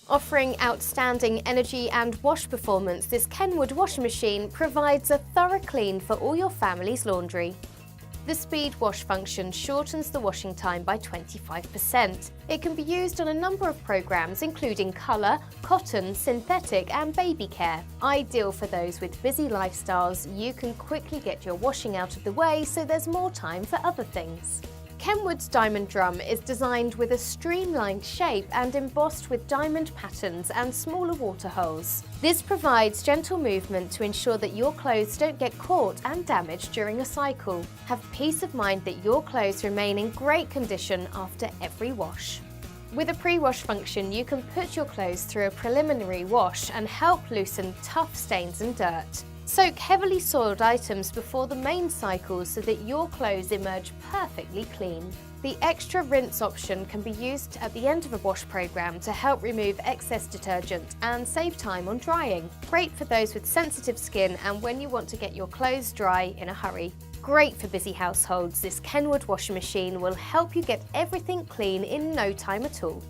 Offering outstanding energy and wash performance, this Kenwood washing machine provides a thorough clean for all your family's laundry. The speed wash function shortens the washing time by 25%. It can be used on a number of programs including colour, cotton, synthetic and baby care. Ideal for those with busy lifestyles, you can quickly get your washing out of the way so there's more time for other things. Kenwood's diamond drum is designed with a streamlined shape and embossed with diamond patterns and smaller water holes. This provides gentle movement to ensure that your clothes don't get caught and damaged during a cycle. Have peace of mind that your clothes remain in great condition after every wash. With a pre-wash function, you can put your clothes through a preliminary wash and help loosen tough stains and dirt. Soak heavily soiled items before the main cycle so that your clothes emerge perfectly clean. The extra rinse option can be used at the end of a wash program to help remove excess detergent and save time on drying. Great for those with sensitive skin and when you want to get your clothes dry in a hurry. Great for busy households, this Kenwood washing machine will help you get everything clean in no time at all.